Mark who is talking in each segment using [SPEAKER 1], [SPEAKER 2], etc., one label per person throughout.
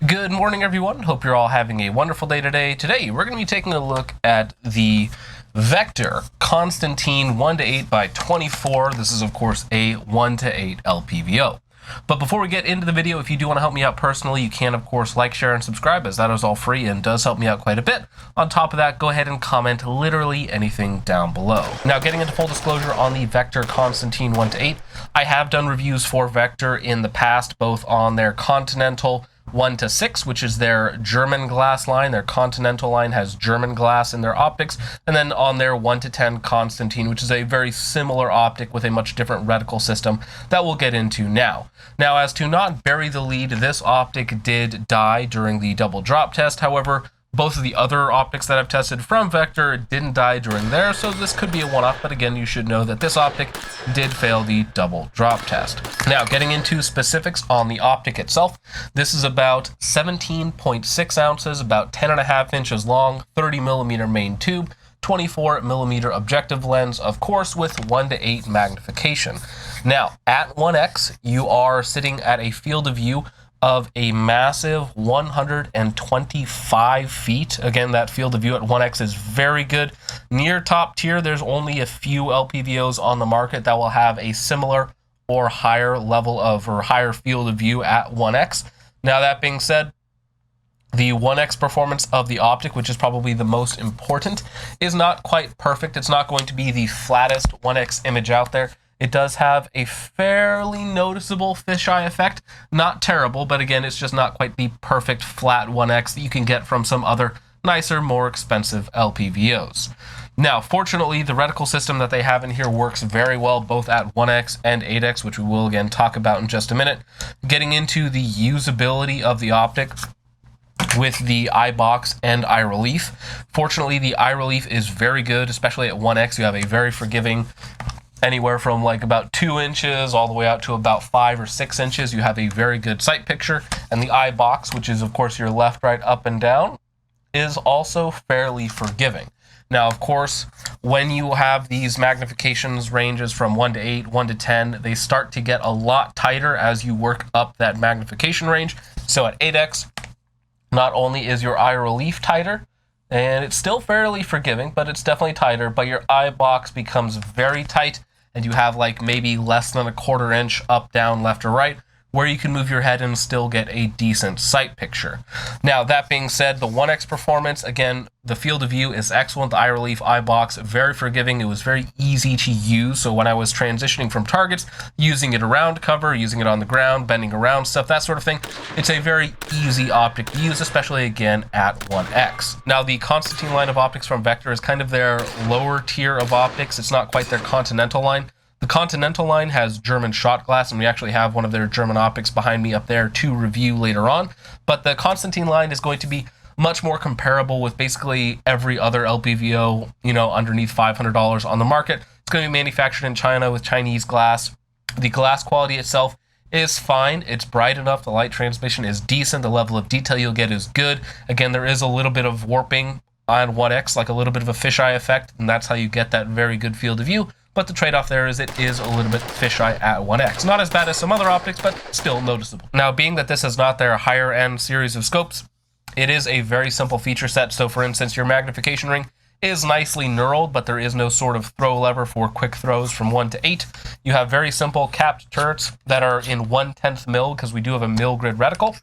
[SPEAKER 1] Good morning, everyone. Hope you're all having a wonderful day today. Today, we're going to be taking a look at the Vector Constantine 1:8 by 24. This is, of course, a 1:8 LPVO. But before we get into the video, if you do want to help me out personally, you can, of course, like, share, and subscribe, as that is all free and does help me out quite a bit. On top of that, go ahead and comment literally anything down below. Now, getting into full disclosure on the Vector Constantine 1:8, I have done reviews for Vector in the past, both on their Continental 1:6, which is their German glass line. Their Continental line has German glass in their optics, and then on their 1:10 Constantine, which is a very similar optic with a much different reticle system that we'll get into now. Now, as to not bury the lead, this optic did die during the double drop test. However, both of the other optics that I've tested from Vector didn't die during there, so this could be a one-off, but again, you should know that this optic did fail the double drop test. Now, getting into specifics on the optic itself, this is about 17.6 ounces, about 10.5 inches long, 30mm main tube, 24mm objective lens, of course, with 1:8 magnification. Now, at 1x, you are sitting at a field of view of a massive 125 feet. Again, that field of view at 1x is very good. Near top tier, there's only a few LPVOs on the market that will have a similar or higher level of, or higher field of view at 1x. Now, that being said, the 1x performance of the optic, which is probably the most important, is not quite perfect. It's not going to be the flattest 1x image out there. It does have a fairly noticeable fisheye effect. Not terrible, but again, it's just not quite the perfect flat 1x that you can get from some other nicer, more expensive LPVOs. Now, fortunately, the reticle system that they have in here works very well, both at 1x and 8x, which we will again talk about in just a minute. Getting into the usability of the optic with the eye box and eye relief. Fortunately, the eye relief is very good, especially at 1x. You have a very forgiving, anywhere from like about 2 inches all the way out to about 5 or 6 inches. You have a very good sight picture, and the eye box, which is of course your left, right, up, and down, is also fairly forgiving. Now, of course, when you have these magnifications ranges from 1:8, 1:10, they start to get a lot tighter as you work up that magnification range. So at 8x, not only is your eye relief tighter, and it's still fairly forgiving, but it's definitely tighter, but your eye box becomes very tight, and you have like maybe less than a 1/4 inch up, down, left, or right, where you can move your head and still get a decent sight picture. Now, that being said, the 1x performance, again, the field of view is excellent. The eye relief, eye box, very forgiving. It was very easy to use. So when I was transitioning from targets, using it around cover, using it on the ground, bending around stuff, that sort of thing, it's a very easy optic to use, especially again at 1x. Now, the Constantine line of optics from Vector is kind of their lower tier of optics. It's not quite their Continental line. The Continental line has German shot glass, and we actually have one of their German optics behind me up there to review later on. But the Constantine line is going to be much more comparable with basically every other LPVO, underneath $500 on the market. It's going to be manufactured in China with Chinese glass. The glass quality itself is fine. It's bright enough. The light transmission is decent. The level of detail you'll get is good. Again, there is a little bit of warping on 1x, like a little bit of a fisheye effect, and that's how you get that very good field of view. But the trade-off there is it is a little bit fisheye at 1x. Not as bad as some other optics, but still noticeable. Now, being that this is not their higher-end series of scopes, it is a very simple feature set. So, for instance, your magnification ring is nicely knurled, but there is no sort of throw lever for quick throws from 1 to 8. You have very simple capped turrets that are in 1/10 mil, because we do have a mil grid reticle.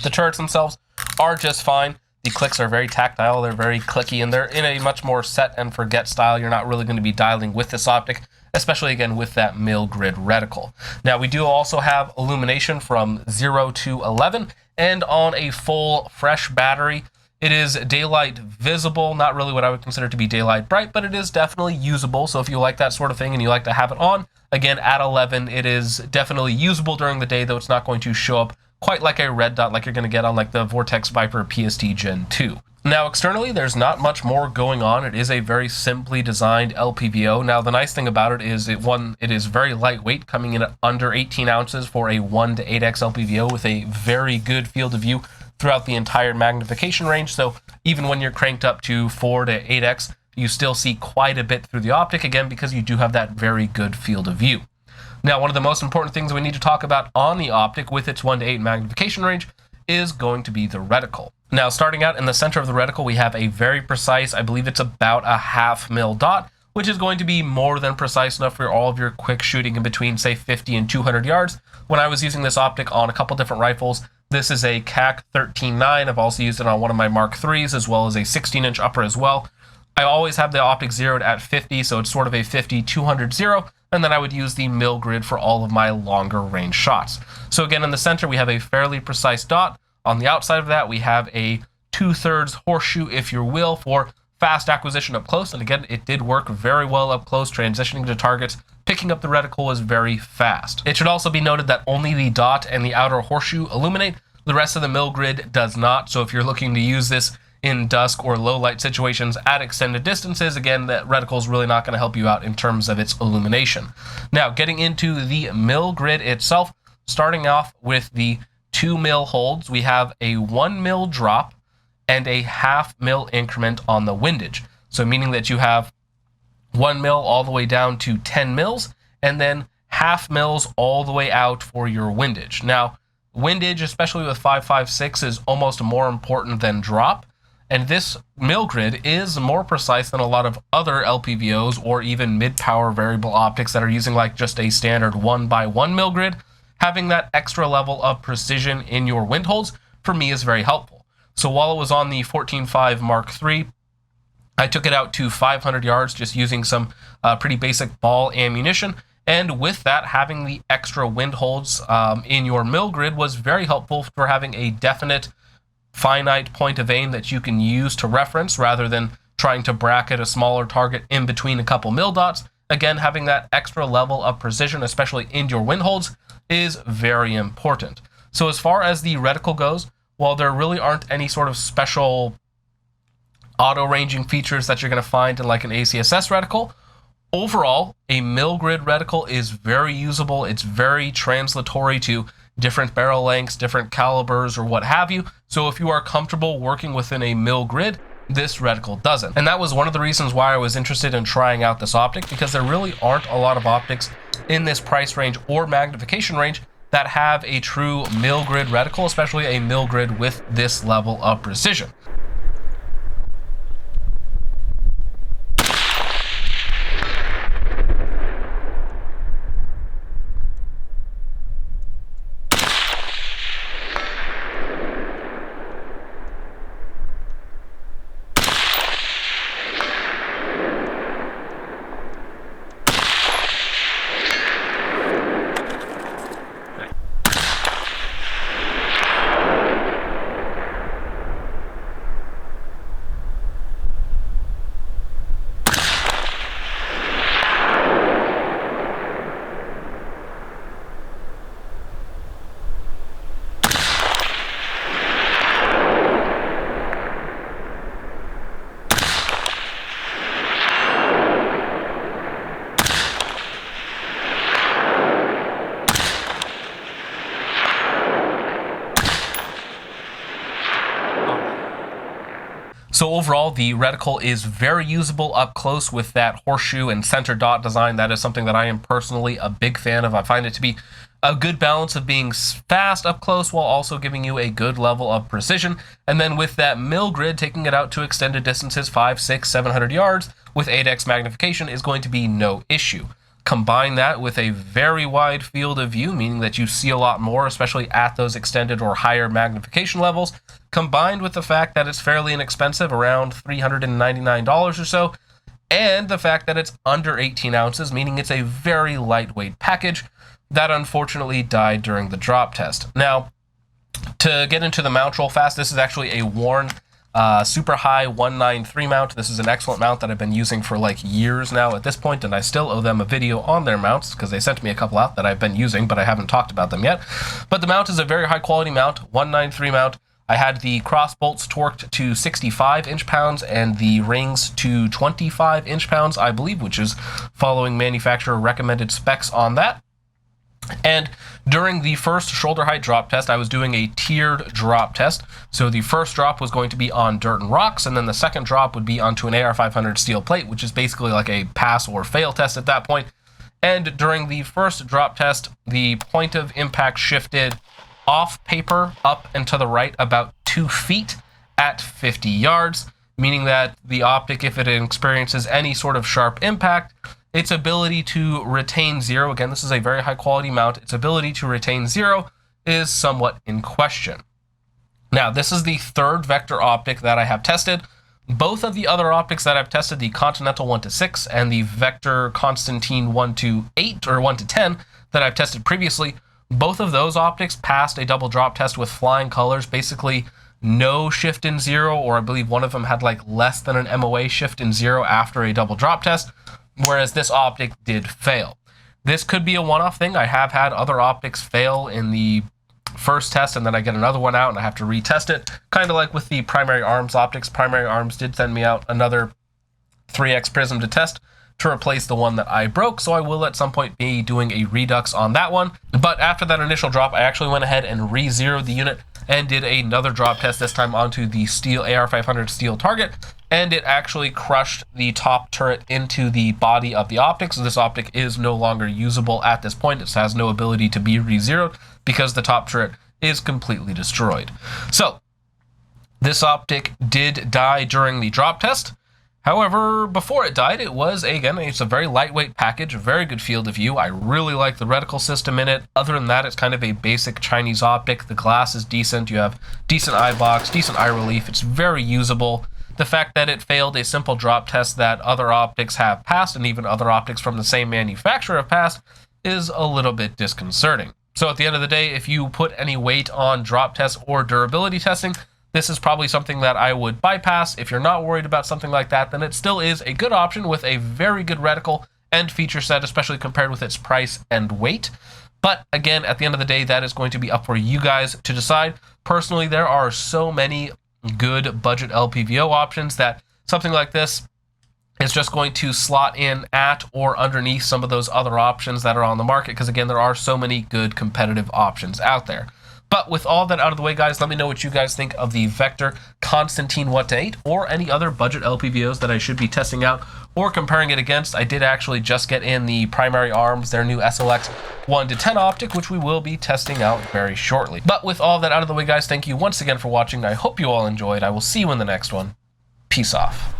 [SPEAKER 1] The turrets themselves are just fine. The clicks are very tactile, they're very clicky, and they're in a much more set and forget style. You're not really going to be dialing with this optic, especially again with that mil grid reticle. Now, we do also have illumination from 0 to 11, and on a full fresh battery, it is daylight visible, not really what I would consider to be daylight bright, but it is definitely usable. So if you like that sort of thing and you like to have it on, again, at 11, it is definitely usable during the day, though it's not going to show up quite like a red dot like you're going to get on like the Vortex Viper PST Gen 2. Now, externally, there's not much more going on. It is a very simply designed LPVO. Now, the nice thing about it is it is very lightweight, coming in at under 18 ounces for a 1 to 8x LPVO with a very good field of view throughout the entire magnification range. So even when you're cranked up to 4 to 8x, you still see quite a bit through the optic, again, because you do have that very good field of view. Now, one of the most important things we need to talk about on the optic with its 1 to 8 magnification range is going to be the reticle. Now, starting out in the center of the reticle, we have a very precise, I believe it's about a 1/2 mil dot, which is going to be more than precise enough for all of your quick shooting in between, say, 50 and 200 yards. When I was using this optic on a couple different rifles, this is a CAC 13.9. I've also used it on one of my Mark IIIs, as well as a 16-inch upper as well. I always have the optic zeroed at 50, so it's sort of a 50-200 zero, and then I would use the mil grid for all of my longer range shots. So again, in the center, we have a fairly precise dot. On the outside of that, we have a 2/3 horseshoe, if you will, for fast acquisition up close. And again, it did work very well up close, transitioning to targets. Picking up the reticle was very fast. It should also be noted that only the dot and the outer horseshoe illuminate. The rest of the mil grid does not. So if you're looking to use this in dusk or low light situations at extended distances, again, that reticle is really not going to help you out in terms of its illumination. Now, getting into the mil grid itself, starting off with the 2 mil holds, we have a 1 mil drop and a 1/2 mil increment on the windage. So meaning that you have 1 mil all the way down to 10 mils, and then 1/2 mils all the way out for your windage. Now, windage, especially with 5.56, is almost more important than drop. And this mil grid is more precise than a lot of other LPVOs or even mid-power variable optics that are using like just a standard 1x1 mil grid. Having that extra level of precision in your wind holds, for me, is very helpful. So while it was on the 14.5 Mark III, I took it out to 500 yards just using some pretty basic ball ammunition. And with that, having the extra wind holds in your mil grid was very helpful for having a definite finite point of aim that you can use to reference rather than trying to bracket a smaller target in between a couple mil dots. Again, having that extra level of precision, especially in your wind holds, is very important. So as far as the reticle goes, while there really aren't any sort of special auto ranging features that you're going to find in like an ACSS reticle, overall, a mil grid reticle is very usable. It's very translatory to different barrel lengths, different calibers, or what have you. So if you are comfortable working within a mil grid, this reticle doesn't. And that was one of the reasons why I was interested in trying out this optic, because there really aren't a lot of optics in this price range or magnification range that have a true mil grid reticle, especially a mil grid with this level of precision. So overall, the reticle is very usable up close with that horseshoe and center dot design. That is something that I am personally a big fan of. I find it to be a good balance of being fast up close while also giving you a good level of precision. And then with that mil grid, taking it out to extended distances, 500, 600, 700 yards with 8x magnification is going to be no issue. Combine that with a very wide field of view, meaning that you see a lot more, especially at those extended or higher magnification levels, combined with the fact that it's fairly inexpensive, around $399 or so, and the fact that it's under 18 ounces, meaning it's a very lightweight package that unfortunately died during the drop test. Now, to get into the mount real fast, this is actually a worn super high 193 mount. This is an excellent mount that I've been using for like years now at this point, and I still owe them a video on their mounts because they sent me a couple out that I've been using, but I haven't talked about them yet. But the mount is a very high quality mount, 193 mount. I had the cross bolts torqued to 65 inch-pounds and the rings to 25 inch-pounds, I believe, which is following manufacturer recommended specs on that. And during the first shoulder height drop test, I was doing a tiered drop test. So the first drop was going to be on dirt and rocks, and then the second drop would be onto an AR500 steel plate, which is basically like a pass or fail test at that point. And during the first drop test, the point of impact shifted off paper up and to the right about 2 feet at 50 yards, meaning that the optic, if it experiences any sort of sharp impact, its ability to retain 0, again, this is a very high quality mount, its ability to retain 0 is somewhat in question. Now, this is the third vector optic that I have tested. Both of the other optics that I've tested, the Continental 1-6 and the Vector Constantine 1-8 or 1-10 that I've tested previously, both of those optics passed a double drop test with flying colors, basically no shift in 0, or I believe one of them had like less than an MOA shift in 0 after a double drop test, whereas this optic did fail. This could be a one-off thing. I have had other optics fail in the first test, and then I get another one out and I have to retest it. Kind of like with the Primary Arms optics. Primary Arms did send me out another 3x prism to test to replace the one that I broke, so I will at some point be doing a redux on that one. But after that initial drop, I actually went ahead and re-zeroed the unit and did another drop test, this time onto the steel AR500 steel target, and it actually crushed the top turret into the body of the optic. So this optic is no longer usable at this point. It has no ability to be re-zeroed because the top turret is completely destroyed. So this optic did die during the drop test. However, before it died, it was, again, it's a very lightweight package, a very good field of view. I really like the reticle system in it. Other than that, it's kind of a basic Chinese optic. The glass is decent. You have decent eye box, decent eye relief. It's very usable. The fact that it failed a simple drop test that other optics have passed, and even other optics from the same manufacturer have passed, is a little bit disconcerting. So at the end of the day, if you put any weight on drop tests or durability testing, this is probably something that I would bypass. If you're not worried about something like that, then it still is a good option with a very good reticle and feature set, especially compared with its price and weight. But again, at the end of the day, that is going to be up for you guys to decide. Personally, there are so many good budget LPVO options that something like this is just going to slot in at or underneath some of those other options that are on the market, because again, there are so many good competitive options out there. But with all that out of the way, guys, let me know what you guys think of the Vector Constantine 1-8 or any other budget LPVOs that I should be testing out or comparing it against. I did actually just get in the Primary Arms, their new SLX 1-10 optic, which we will be testing out very shortly. But with all that out of the way, guys, thank you once again for watching. I hope you all enjoyed. I will see you in the next one. Peace off.